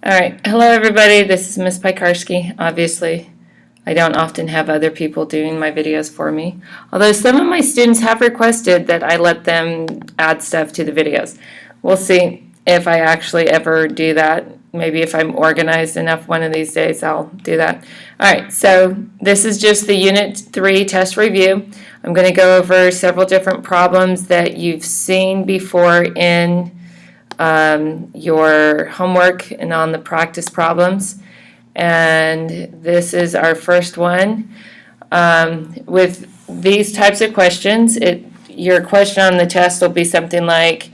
All right, hello everybody, this is Miss Piekarski. Obviously, I don't often have other people doing my videos for me, although some of my students have requested that I let them add stuff to the videos. We'll see if I actually ever do that. Maybe if I'm organized enough one of these days, I'll do that. All right, so this is just the Unit 3 test review. I'm going to go over several different problems that you've seen before in your homework and on the practice problems. And this is our first one. With these types of questions, your question on the test will be something like,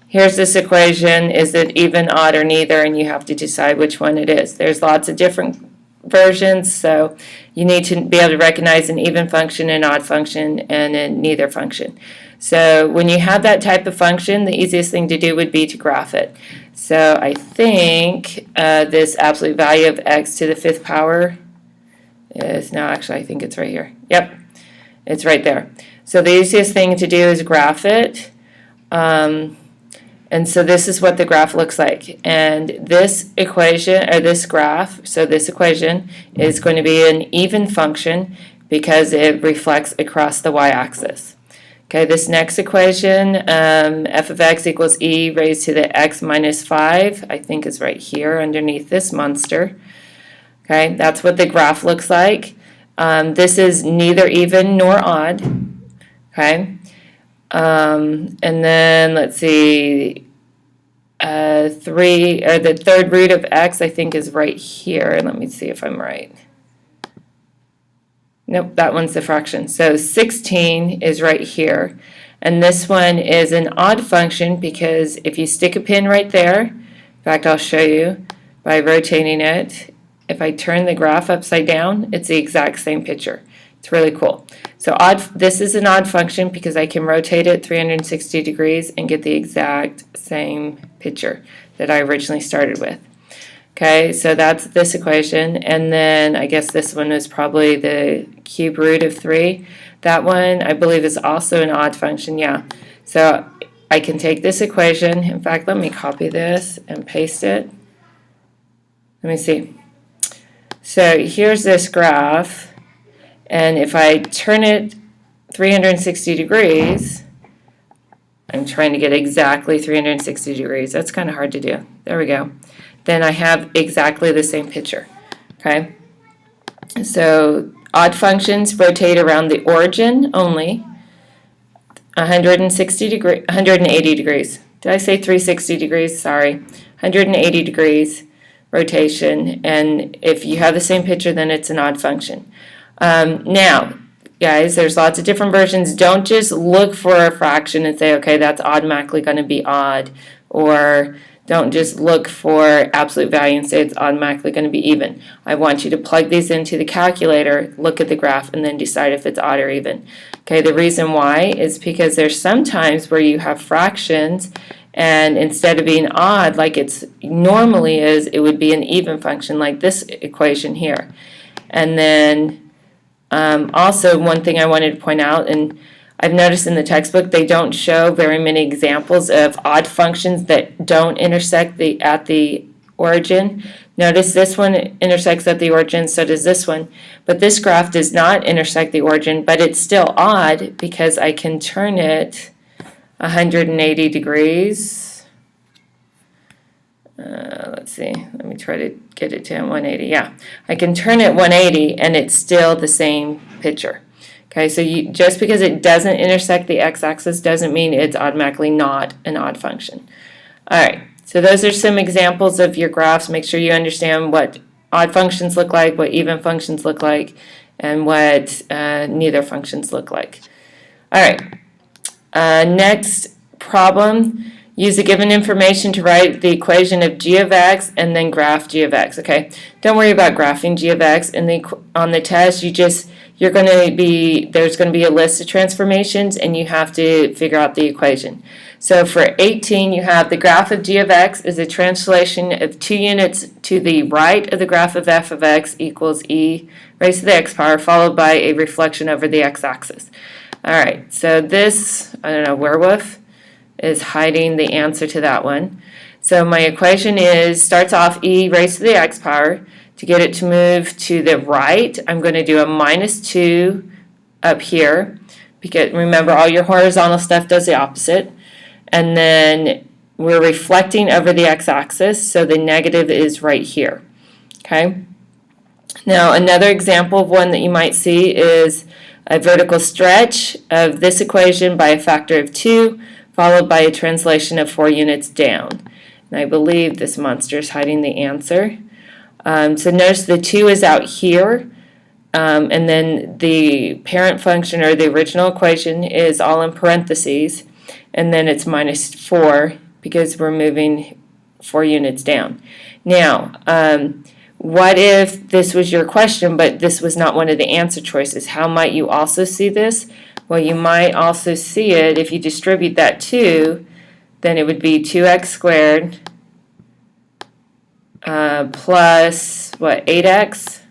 here's this equation, is it even, odd, or neither? And you have to decide which one it is. There's lots of different versions, so you need to be able to recognize an even function, an odd function, and a neither function. So when you have that type of function, the easiest thing to do would be to graph it. So I think this absolute value of x to the 5th power is, no, actually I think it's right here. Yep, it's right there. So the easiest thing to do is graph it. And so this is what the graph looks like. And this equation, or this graph, so this equation is going to be an even function because it reflects across the y-axis. Okay, this next equation, f of x equals e raised to the x minus 5, I think is right here underneath this monster. Okay, that's what the graph looks like. This is neither even nor odd. Okay, and then let's see, the third root of x I think is right here. Let me see if I'm right. Nope, that one's the fraction. So 16 is right here. And this one is an odd function because if you stick a pin right there, in fact, I'll show you by rotating it. If I turn the graph upside down, it's the exact same picture. It's really cool. So this is an odd function because I can rotate it 360 degrees and get the exact same picture that I originally started with. Okay, so that's this equation, and then I guess this one is probably the cube root of 3. That one I believe is also an odd function, yeah. So I can take this equation, in fact let me copy this and paste it. Let me see. So here's this graph, and if I turn it 360 degrees, I'm trying to get exactly 360 degrees. That's kind of hard to do. There we go. Then I have exactly the same picture. Okay? So odd functions rotate around the origin only 180 degrees. Did I say 360 degrees? Sorry. 180 degrees rotation. And if you have the same picture, then it's an odd function. Now, guys, there's lots of different versions. Don't just look for a fraction and say, okay, that's automatically going to be odd. Or don't just look for absolute value and say it's automatically going to be even. I want you to plug these into the calculator, look at the graph, and then decide if it's odd or even. Okay, the reason why is because there's some times where you have fractions and instead of being odd like it's normally is, it would be an even function like this equation here. And then also one thing I wanted to point out, and I've noticed in the textbook they don't show very many examples of odd functions that don't intersect at the origin. Notice this one intersects at the origin, so does this one. But this graph does not intersect the origin, but it's still odd because I can turn it 180 degrees. Let's see, let me try to get it to 180. Yeah, I can turn it 180 and it's still the same picture. Okay, so just because it doesn't intersect the x-axis doesn't mean it's automatically not an odd function. All right, so those are some examples of your graphs. Make sure you understand what odd functions look like, what even functions look like, and what neither functions look like. All right, next problem. Use the given information to write the equation of g of x and then graph g of x. Okay, don't worry about graphing g of x. On the test, there's going to be a list of transformations and you have to figure out the equation. So for 18, you have the graph of g of x is a translation of 2 units to the right of the graph of f of x equals e raised to the x power followed by a reflection over the x-axis. All right, so this, I don't know, werewolf is hiding the answer to that one. So my equation starts off e raised to the x power. To get it to move to the right, I'm going to do a -2 up here, because remember all your horizontal stuff does the opposite. And then we're reflecting over the x-axis, so the negative is right here. Okay. Now another example of one that you might see is a vertical stretch of this equation by a factor of 2, followed by a translation of 4 units down. And I believe this monster is hiding the answer. So notice the 2 is out here, and then the parent function, or the original equation, is all in parentheses, and then it's -4 because we're moving 4 units down. Now, what if this was your question, but this was not one of the answer choices? How might you also see this? Well, you might also see it if you distribute that 2, then it would be 2x squared plus, 8x,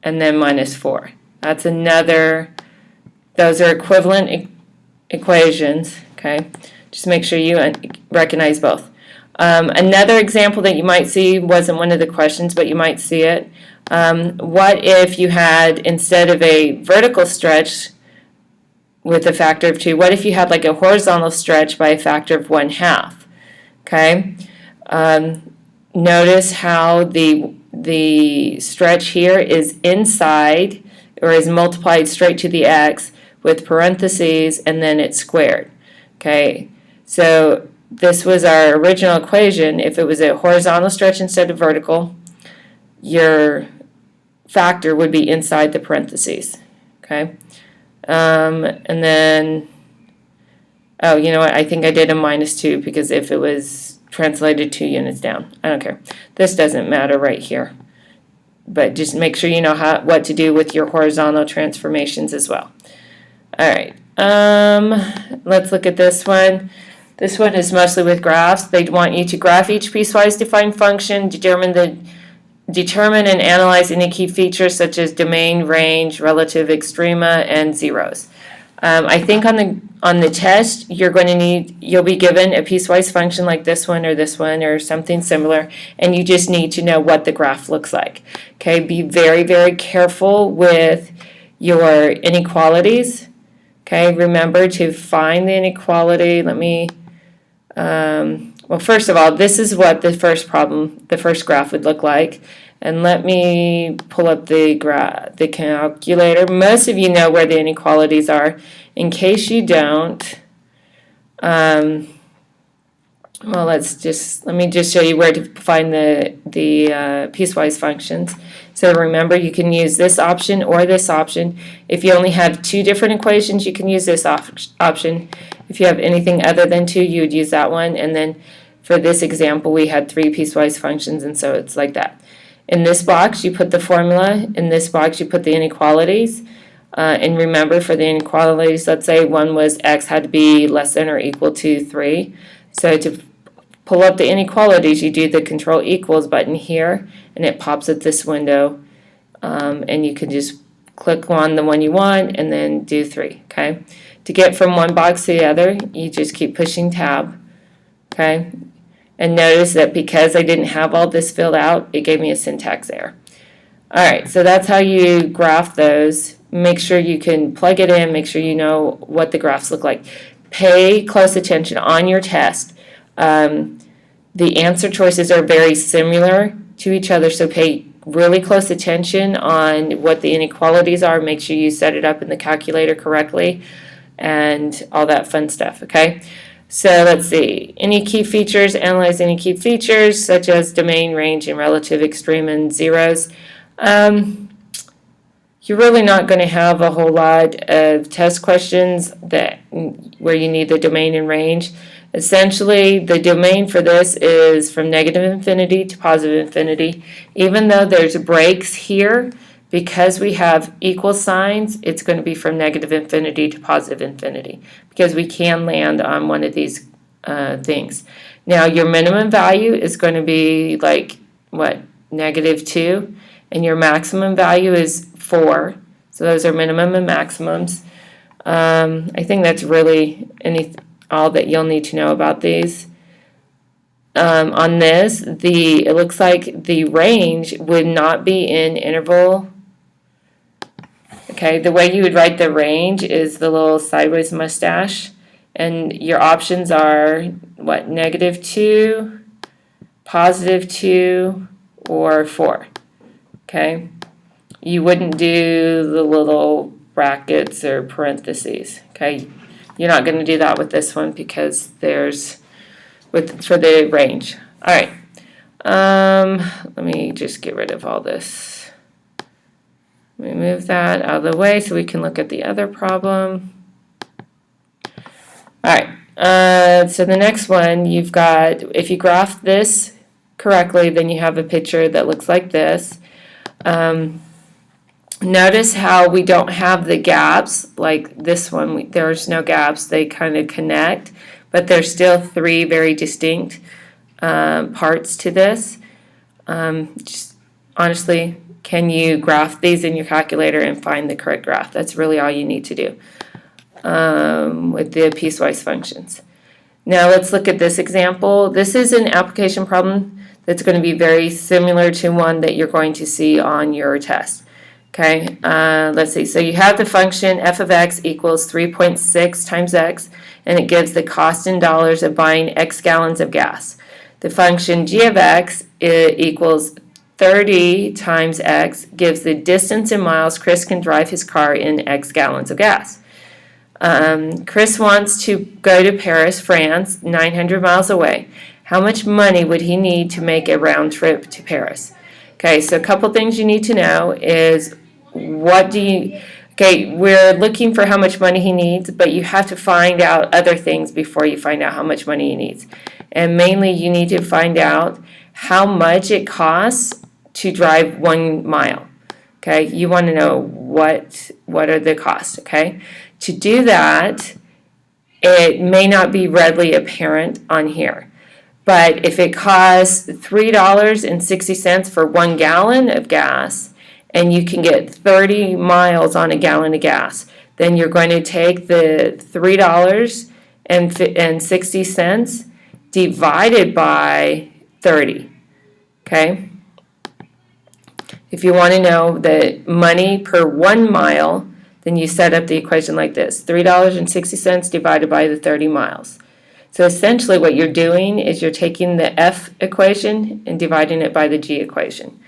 and then -4. That's another, those are equivalent equations, okay? Just make sure you recognize both. Another example that you might see wasn't one of the questions, but you might see it. What if you had, instead of a vertical stretch with a factor of 2, what if you had like a horizontal stretch by a factor of 1/2? Okay. Notice how the stretch here is inside, or is multiplied straight to the x with parentheses, and then it's squared. Okay. So this was our original equation. If it was a horizontal stretch instead of vertical, your factor would be inside the parentheses. Okay. And then, oh, you know what? I think I did a -2 because if it was translated 2 units down. I don't care. This doesn't matter right here. But just make sure you know what to do with your horizontal transformations as well. All right. Let's look at this one. This one is mostly with graphs. They want you to graph each piecewise defined function, determine and analyze any key features such as domain, range, relative extrema, and zeros. I think on the test you'll be given a piecewise function like this one or something similar, and you just need to know what the graph looks like. Okay, be very, very careful with your inequalities. Okay, remember to find the inequality. Well, first of all, this is what the first graph would look like. And let me pull up the calculator. Most of you know where the inequalities are. In case you don't, well, let me just show you where to find the piecewise functions. So remember, you can use this option or this option. If you only have 2 different equations, you can use this option. If you have anything other than 2, you would use that one. And then for this example, we had 3 piecewise functions, and so it's like that. In this box, you put the formula. In this box, you put the inequalities. And remember, for the inequalities, let's say one was x had to be less than or equal to 3. So to pull up the inequalities, you do the control equals button here, and it pops at this window. And you can just click on the one you want and then do 3. Okay. To get from one box to the other, you just keep pushing tab. Okay. And notice that because I didn't have all this filled out, it gave me a syntax error. All right, so that's how you graph those. Make sure you can plug it in. Make sure you know what the graphs look like. Pay close attention on your test. The answer choices are very similar to each other, so pay really close attention on what the inequalities are. Make sure you set it up in the calculator correctly and all that fun stuff, okay? So let's see, any key features, analyze any key features such as domain, range, and relative extreme and zeros. You're really not going to have a whole lot of test questions where you need the domain and range. Essentially, the domain for this is from -infinity to +infinity. Even though there's breaks here, because we have equal signs, it's going to be from -infinity to +infinity because we can land on one of these things. Now, your minimum value is going to be like, what, -2, and your maximum value is 4. So those are minimum and maximums. I think that's really all that you'll need to know about these. On this, it looks like the range would not be in interval. Okay, the way you would write the range is the little sideways mustache, and your options are what, -2, +2, or 4. Okay, you wouldn't do the little brackets or parentheses. Okay, you're not going to do that with this one because there's for the range. All right, let me just get rid of all this. Let me move that out of the way so we can look at the other problem. All right, so the next one, you've got, if you graph this correctly, then you have a picture that looks like this. Notice how we don't have the gaps, like this one, there's no gaps, they kind of connect, but there's still 3 very distinct parts to this. Just honestly, can you graph these in your calculator and find the correct graph? That's really all you need to do with the piecewise functions. Now let's look at this example. This is an application problem that's going to be very similar to one that you're going to see on your test. Okay, let's see. So you have the function f of x equals 3.6 times x, and it gives the cost in dollars of buying x gallons of gas. The function g of x equals 30 times x, gives the distance in miles Chris can drive his car in x gallons of gas. Chris wants to go to Paris, France, 900 miles away. How much money would he need to make a round trip to Paris? Okay, so a couple things you need to know is we're looking for how much money he needs, but you have to find out other things before you find out how much money he needs. And mainly you need to find out how much it costs to drive 1 mile. Okay, you want to know what are the costs, okay? To do that, it may not be readily apparent on here. But if it costs $3.60 for 1 gallon of gas, and you can get 30 miles on a gallon of gas, then you're going to take the $3.60 divided by 30, okay? If you want to know the money per 1 mile, then you set up the equation like this, $3.60 divided by the 30 miles. So essentially what you're doing is you're taking the F equation and dividing it by the G equation.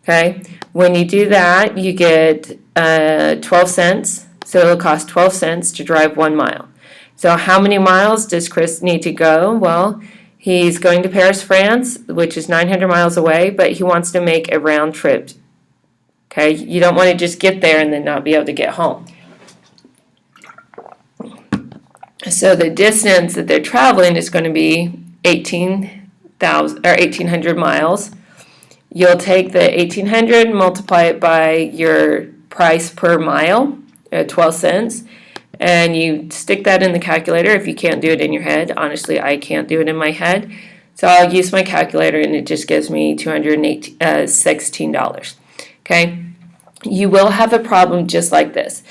Okay, when you do that, you get 12 cents. So it'll cost 12 cents to drive 1 mile. So how many miles does Chris need to go? Well, he's going to Paris, France, which is 900 miles away, but he wants to make a round trip. Okay, you don't want to just get there and then not be able to get home. So the distance that they're traveling is going to be 1,800 miles. You'll take the 1,800, multiply it by your price per mile, 12 cents, and you stick that in the calculator if you can't do it in your head. Honestly, I can't do it in my head. So I'll use my calculator, and it just gives me $216. Okay? You will have a problem just like this.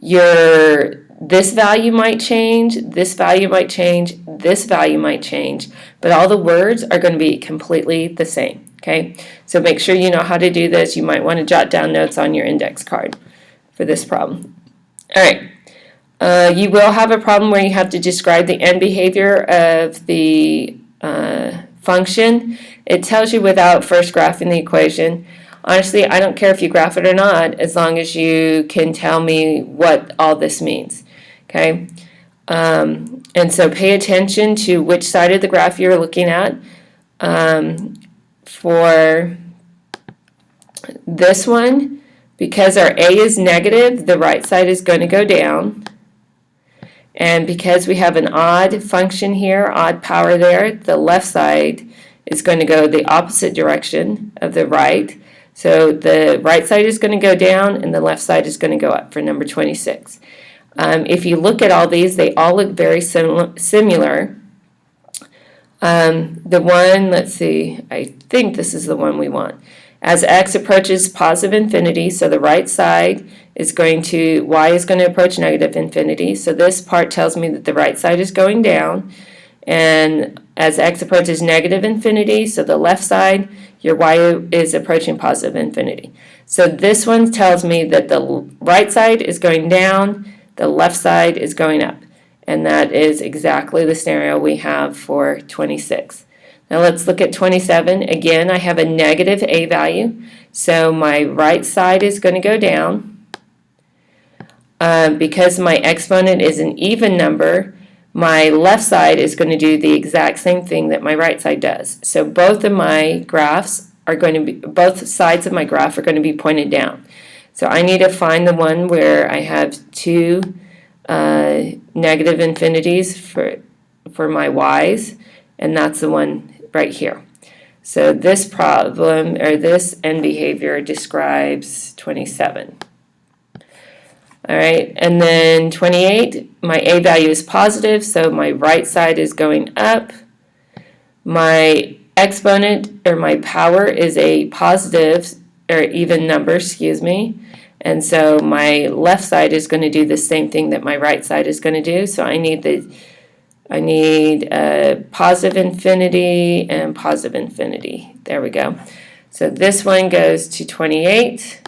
This value might change, this value might change, this value might change, but all the words are going to be completely the same. Okay, so make sure you know how to do this. You might want to jot down notes on your index card for this problem. All right, you will have a problem where you have to describe the end behavior of the function. It tells you without first graphing the equation. Honestly, I don't care if you graph it or not, as long as you can tell me what all this means. Okay, and so pay attention to which side of the graph you're looking at. For this one, because our A is negative, the right side is going to go down. And because we have an odd function here, odd power there, the left side is going to go the opposite direction of the right. So the right side is going to go down and the left side is going to go up for number 26. If you look at all these, they all look very similar. The one, let's see, I think this is the one we want. As x approaches positive infinity, so the right side is going to, y is going to approach negative infinity. So this part tells me that the right side is going down. And as x approaches negative infinity, so the left side, your y is approaching positive infinity. So this one tells me that the right side is going down, the left side is going up. And that is exactly the scenario we have for 26. Now let's look at 27. Again, I have a negative a value, so my right side is going to go down. Because my exponent is an even number, my left side is going to do the exact same thing that my right side does. So both of my graphs are going to be, both sides of my graph are going to be pointed down. So I need to find the one where I have two negative infinities for my y's, and that's the one right here. So this problem, or this end behavior, describes 27. All right, and then 28, my a value is positive, so my right side is going up. My exponent, or my power, is a positive, or even number, excuse me. And so my left side is going to do the same thing that my right side is going to do. So I need positive infinity and positive infinity. There we go. So this one goes to 28,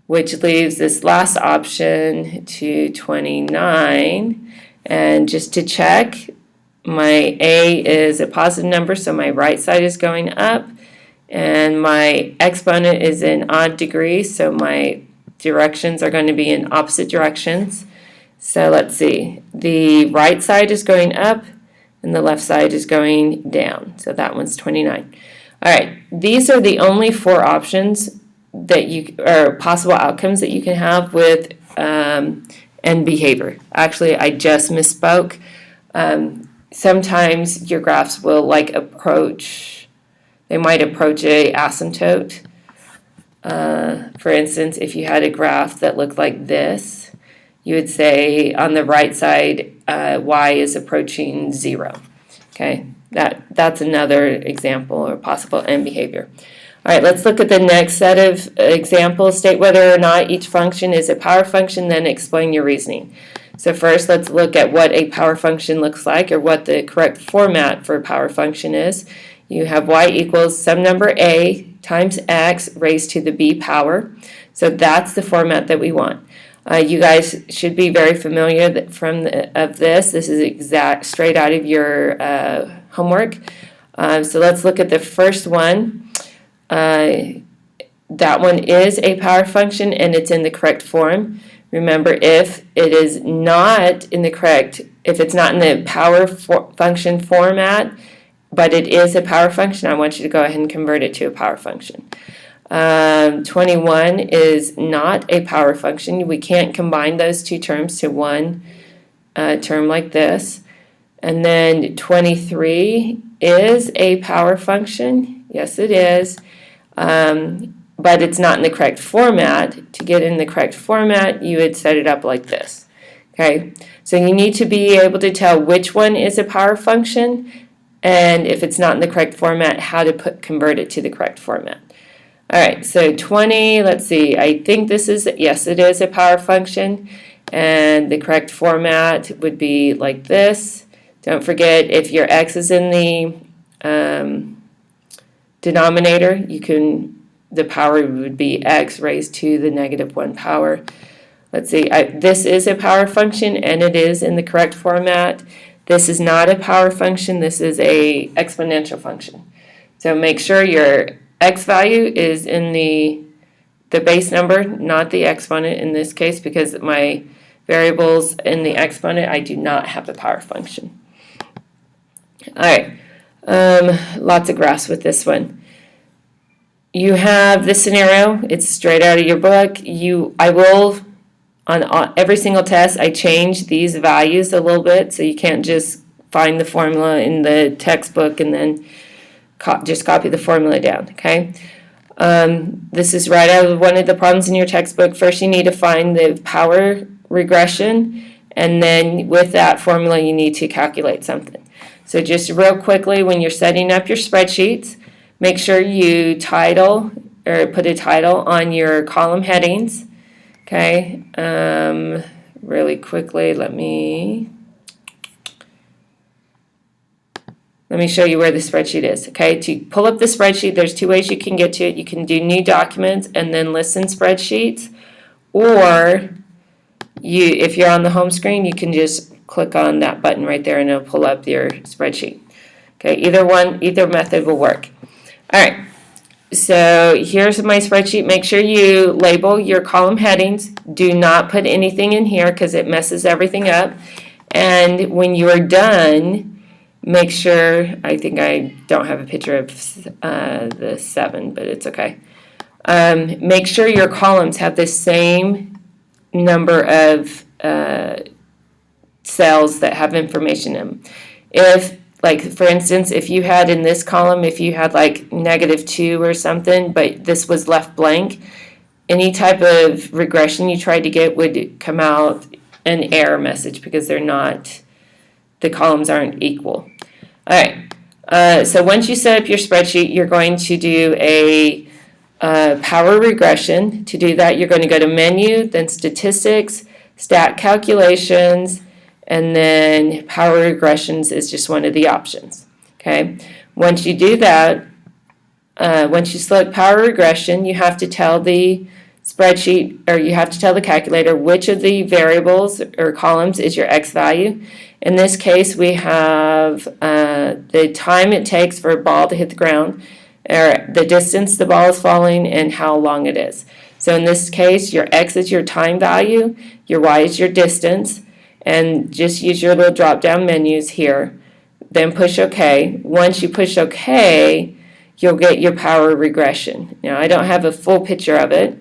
which leaves this last option to 29. And just to check, my a is a positive number, so my right side is going up. And my exponent is in odd degree, so my directions are going to be in opposite directions. So let's see, the right side is going up and the left side is going down. So that one's 29. All right, these are the only four options that or possible outcomes that you can have with end behavior. Actually, I just misspoke. Sometimes your graphs will they might approach a asymptote. For instance, if you had a graph that looked like this, you would say on the right side, y is approaching 0. Okay, that's another example or possible end behavior. All right, let's look at the next set of examples. State whether or not each function is a power function, then explain your reasoning. So first, let's look at what a power function looks like, or what the correct format for a power function is. You have y equals some number a times x raised to the b power. So that's the format that we want. You guys should be very familiar of this. This is straight out of your homework. So let's look at the first one. That one is a power function and it's in the correct form. Remember, if it's not in the power function format, but it is a power function, I want you to go ahead and convert it to a power function. 21 is not a power function. We can't combine those two terms to one term like this. And then 23 is a power function. Yes, it is. But it's not in the correct format. To get in the correct format, you would set it up like this. Okay, so you need to be able to tell which one is a power function, and if it's not in the correct format, how to convert it to the correct format. All right, so 20, let's see, I think this is, yes, it is a power function, and the correct format would be like this. Don't forget, if your x is in the denominator, the power would be x raised to the -1 power. Let's see, this is a power function, and it is in the correct format. This is not a power function, this is a exponential function. So make sure your x value is in the base number, not the exponent in this case, because my variables in the exponent, I do not have a power function. All right, lots of graphs with this one. You have this scenario, it's straight out of your book. I will, on every single test, I change these values a little bit, so you can't just find the formula in the textbook and then just copy the formula down, okay? This is right out of one of the problems in your textbook. First, you need to find the power regression, and then with that formula, you need to calculate something. So just real quickly, when you're setting up your spreadsheets, make sure you title or put a title on your column headings. Okay, really quickly, let me show you where the spreadsheet is. Okay, to pull up the spreadsheet, there's two ways you can get to it. You can do new documents and then list in spreadsheets, or if you're on the home screen, you can just click on that button right there and it'll pull up your spreadsheet. Okay, either method will work. All right, so here's my spreadsheet. Make sure you label your column headings. Do not put anything in here because it messes everything up. And when you are done, make sure, I think I don't have a picture of the 7, but it's okay. Make sure your columns have the same number of cells that have information in them. If, like, for instance, if you had in this column, if you had like -2 or something, but this was left blank, any type of regression you tried to get would come out an error message because the columns aren't equal. All right, so once you set up your spreadsheet, you're going to do a power regression. To do that, you're going to go to Menu, then Statistics, Stat Calculations, and then Power Regressions is just one of the options. Okay, once you do that, once you select Power Regression, you have to tell the spreadsheet, or you have to tell the calculator which of the variables or columns is your X value. In this case, we have the time it takes for a ball to hit the ground, or the distance the ball is falling, and how long it is. So in this case, your X is your time value, your Y is your distance, and just use your little drop-down menus here. Then push OK. Once you push OK, you'll get your power regression. Now, I don't have a full picture of it,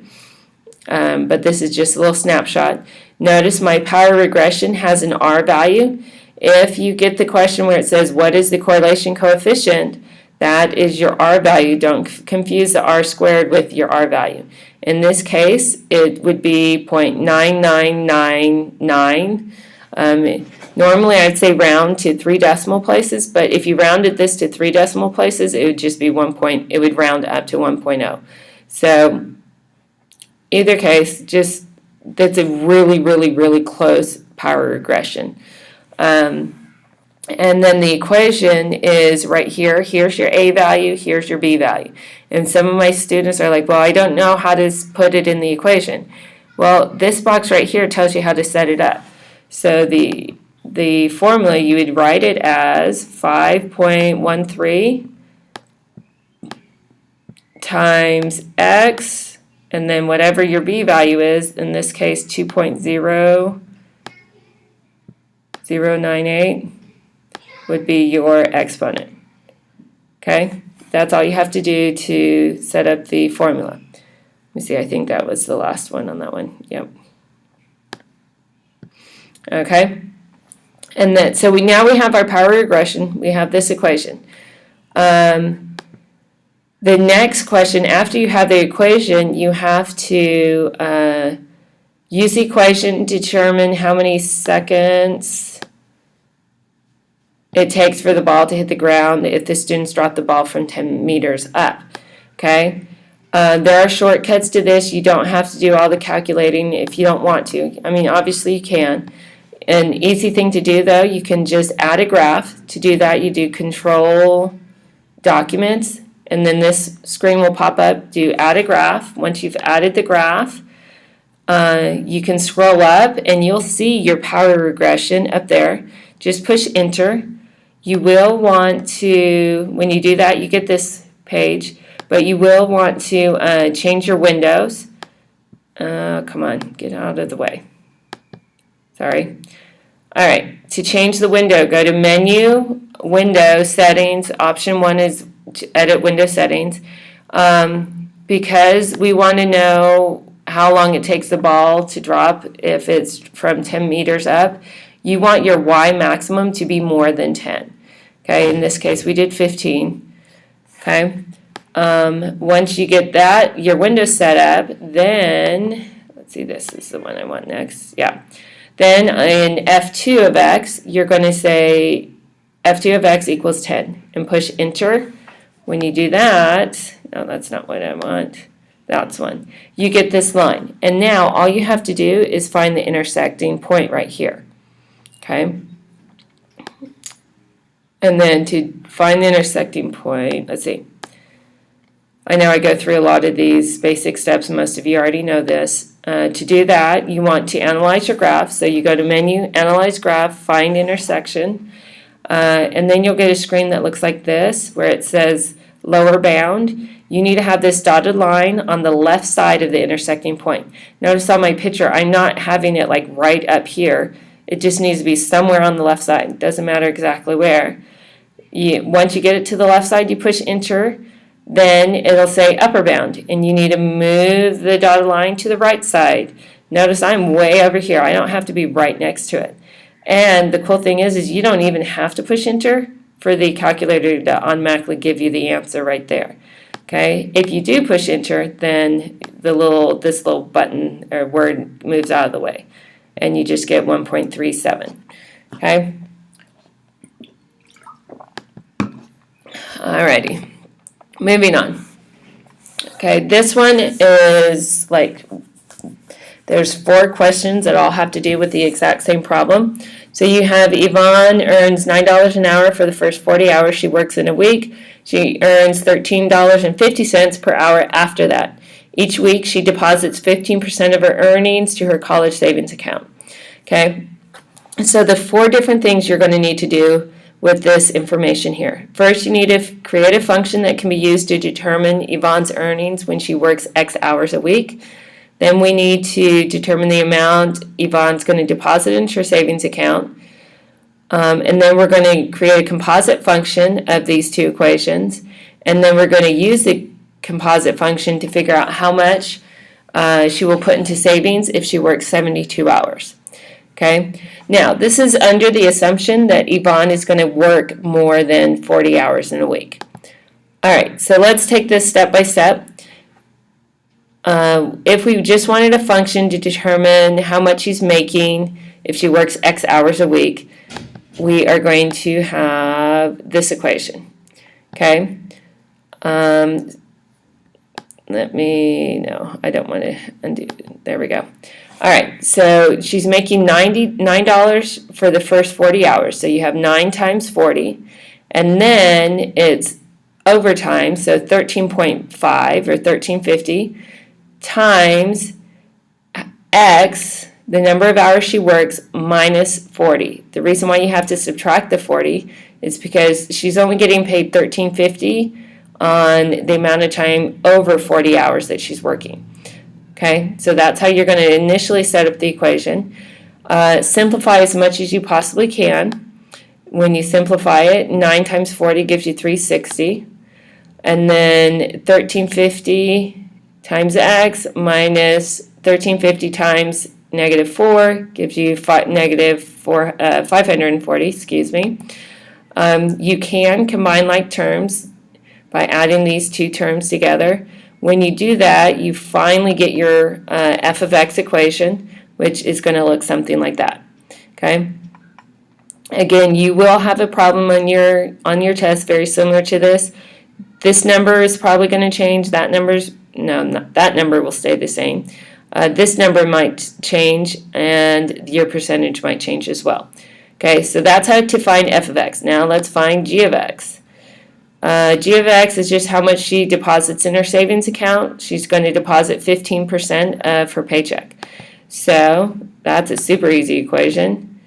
but this is just a little snapshot. Notice my power regression has an R value. If you get the question where it says, what is the correlation coefficient, that is your R value. Don't confuse the R squared with your R value. In this case, it would be 0.9999. Normally, I'd say round to 3 decimal places, but if you rounded this to 3 decimal places, it would just be it would round up to 1.0. So, either case, that's a really, really, really close power regression. And then the equation is right here. Here's your A value, here's your B value. And some of my students are like, well, I don't know how to put it in the equation. Well, this box right here tells you how to set it up. So the formula, you would write it as 5.13 times X, and then whatever your B value is, in this case 2.0098 would be your exponent. Okay, that's all you have to do to set up the formula. Let me see, I think that was the last one on that one. Yep. Okay, and then so now we have our power regression. We have this equation. The next question, after you have the equation, you have to use the equation, determine how many seconds it takes for the ball to hit the ground if the students drop the ball from 10 meters up. Okay, there are shortcuts to this. You don't have to do all the calculating if you don't want to. I mean, obviously you can. An easy thing to do, though, you can just add a graph. To do that, you do Control Documents, and then this screen will pop up. Do add a graph. Once you've added the graph, you can scroll up and you'll see your power regression up there. Just push enter. You will want to, when you do that, you get this page, but you will want to change your windows. Come on, get out of the way. Sorry. All right, to change the window, go to Menu, Window, Settings. Option 1 is to edit window settings. Because we want to know how long it takes the ball to drop if it's from 10 meters up, you want your Y maximum to be more than 10. Okay, in this case we did 15. Okay, once you get that, your window set up, then, let's see, this is the one I want next. Yeah. Then in F2 of X, you're going to say F2 of X equals 10 and push enter. When you do that, no, that's not what I want. That's one. You get this line. And now all you have to do is find the intersecting point right here. Okay? And then to find the intersecting point, let's see. I know I go through a lot of these basic steps, most of you already know this. To do that, you want to analyze your graph. So you go to Menu, Analyze Graph, Find Intersection, and then you'll get a screen that looks like this, where it says Lower Bound. You need to have this dotted line on the left side of the intersecting point. Notice on my picture, I'm not having it like right up here. It just needs to be somewhere on the left side. It doesn't matter exactly where. Once you get it to the left side, you push Enter. Then it'll say upper bound, and you need to move the dotted line to the right side. Notice I'm way over here. I don't have to be right next to it. And the cool thing is you don't even have to push Enter for the calculator to automatically give you the answer right there. Okay, if you do push Enter, then this little button or word moves out of the way, and you just get 1.37. Okay. Alrighty. Moving on. Okay, this one is like, there's 4 questions that all have to do with the exact same problem. So you have Yvonne earns $9 an hour for the first 40 hours she works in a week. She earns $13.50 per hour after that. Each week she deposits 15% of her earnings to her college savings account. Okay, so the 4 different things you're going to need to do with this information here. First, you need to create a function that can be used to determine Yvonne's earnings when she works X hours a week. Then we need to determine the amount Yvonne's going to deposit into her savings account. And then we're going to create a composite function of these 2 equations. And then we're going to use the composite function to figure out how much she will put into savings if she works 72 hours. Okay, now this is under the assumption that Yvonne is going to work more than 40 hours in a week. All right, so let's take this step by step. If we just wanted a function to determine how much she's making if she works X hours a week, we are going to have this equation. Okay, I don't want to undo. There we go. All right, so she's making $99 for the first 40 hours. So you have 9 times 40, and then it's overtime, so 13.5 or 1350 times X, the number of hours she works, minus 40. The reason why you have to subtract the 40 is because she's only getting paid $13.50 on the amount of time over 40 hours that she's working. Okay, so that's how you're going to initially set up the equation. Simplify as much as you possibly can. When you simplify it, 9 times 40 gives you 360. And then 1350 times x minus 1350 times negative 4 gives you negative 540, excuse me. You can combine like terms by adding these 2 terms together. When you do that, you finally get your f of x equation, which is going to look something like that. Okay. Again, you will have a problem on your test very similar to this. This number is probably going to change. That that number will stay the same. This number might change, and your percentage might change as well. Okay, so that's how to find f of x. Now let's find g of x. G of x is just how much she deposits in her savings account. She's going to deposit 15% of her paycheck. So that's a super easy equation.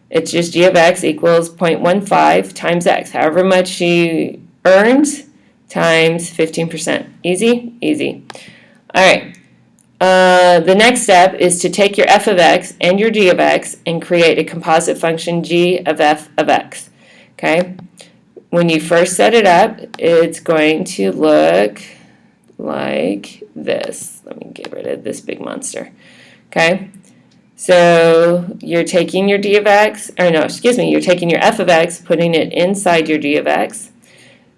It's just g of x equals 0.15 times x. However much she earns times 15%. Easy? Easy. All right. The next step is to take your f of x and your g of x and create a composite function g of f of x. Okay? When you first set it up, it's going to look like this. Let me get rid of this big monster. Okay? So you're taking your d of x, you're taking your f of x, putting it inside your d of x.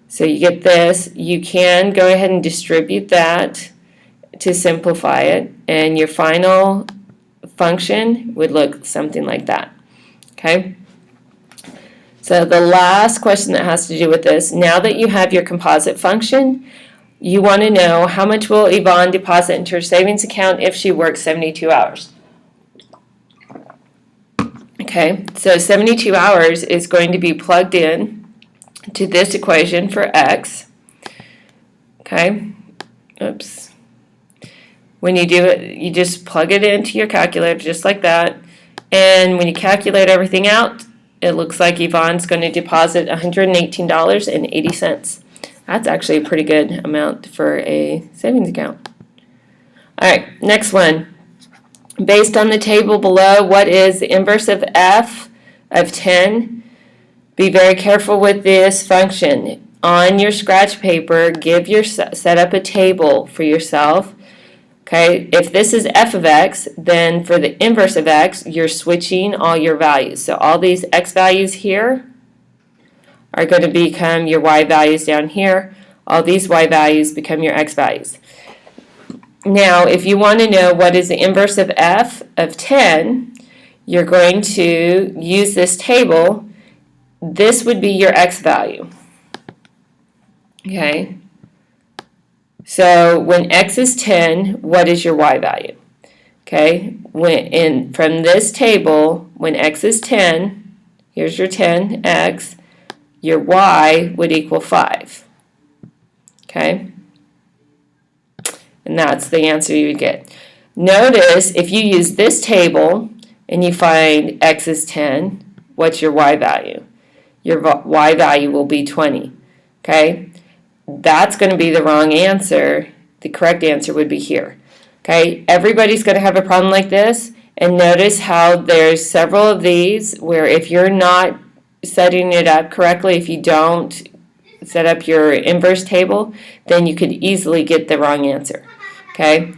So you get this. You can go ahead and distribute that to simplify it, and your final function would look something like that. Okay? So the last question that has to do with this, now that you have your composite function, you want to know how much will Yvonne deposit into her savings account if she works 72 hours. Okay, so 72 hours is going to be plugged in to this equation for x. Okay, oops. When you do it, you just plug it into your calculator just like that. And when you calculate everything out, it looks like Yvonne's going to deposit $118.80. That's actually a pretty good amount for a savings account. All right, next one. Based on the table below, what is the inverse of f of 10? Be very careful with this function. On your scratch paper, set up a table for yourself. Okay, if this is f of x, then for the inverse of x, you're switching all your values. So all these x values here are going to become your y values down here. All these y values become your x values. Now, if you want to know what is the inverse of f of 10, you're going to use this table. This would be your x value. Okay. So when x is 10, what is your y value? Okay. From this table, when x is 10, here's your 10x, your y would equal 5. Okay. And that's the answer you get. Notice if you use this table and you find x is 10, what's your y value? Your y value will be 20. Okay? That's going to be the wrong answer. The correct answer would be here. Okay? Everybody's going to have a problem like this. And notice how there's several of these where if you're not setting it up correctly, if you don't set up your inverse table, then you could easily get the wrong answer. Okay?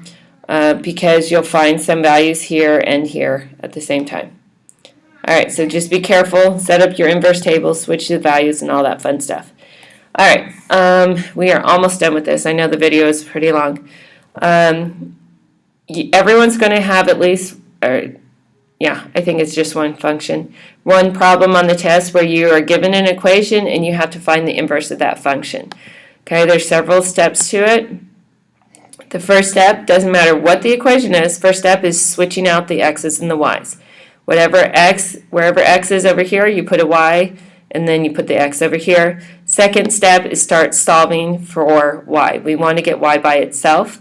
Because you'll find some values here and here at the same time. All right, so just be careful, set up your inverse table, switch the values, and all that fun stuff. All right, we are almost done with this. I know the video is pretty long. Everyone's going to have at least, I think it's just one function, one problem on the test where you are given an equation and you have to find the inverse of that function. Okay, there's several steps to it. The first step, doesn't matter what the equation is, first step is switching out the x's and the y's. Wherever x is over here, you put a y, and then you put the x over here. Second step is start solving for y. We want to get y by itself.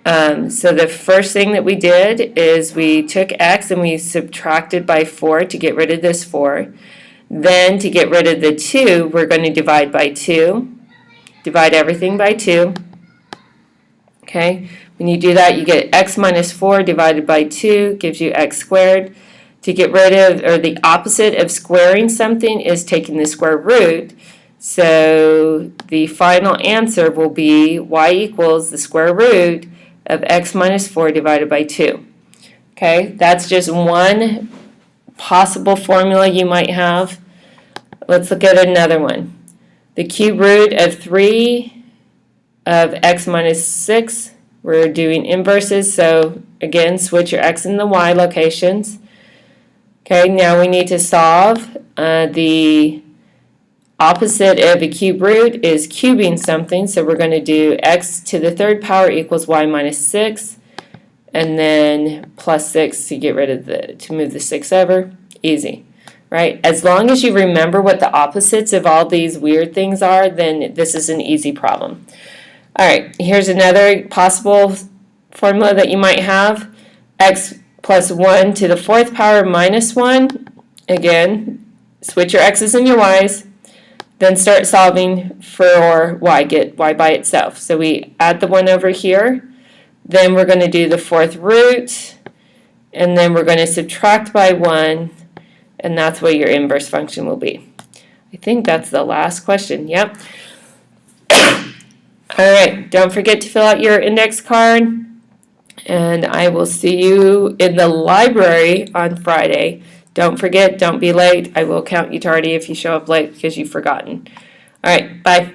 So the first thing that we did is we took x and we subtracted by 4 to get rid of this 4. Then to get rid of the 2, we're going to divide by 2. Divide everything by 2. Okay, when you do that, you get x minus 4 divided by 2 gives you x squared. To get rid of, or the opposite of squaring something is taking the square root. So the final answer will be y equals the square root of x minus 4 divided by 2. Okay, that's just one possible formula you might have. Let's look at another one. The cube root of 3 of x minus 6. We're doing inverses, so again, switch your x and the y locations. Okay, now we need to solve. The opposite of a cube root is cubing something, so we're going to do x to the third power equals y minus 6, and then plus 6 to get rid of to move the 6 over. Easy, right? As long as you remember what the opposites of all these weird things are, then this is an easy problem. All right, here's another possible formula that you might have. X plus 1 to the fourth power minus 1. Again, switch your x's and your y's. Then start solving for y. Get y by itself. So we add the 1 over here. Then we're going to do the fourth root. And then we're going to subtract by 1. And that's what your inverse function will be. I think that's the last question. Yep. All right. Don't forget to fill out your index card. And I will see you in the library on Friday. Don't forget, don't be late. I will count you tardy if you show up late because you've forgotten. All right, bye.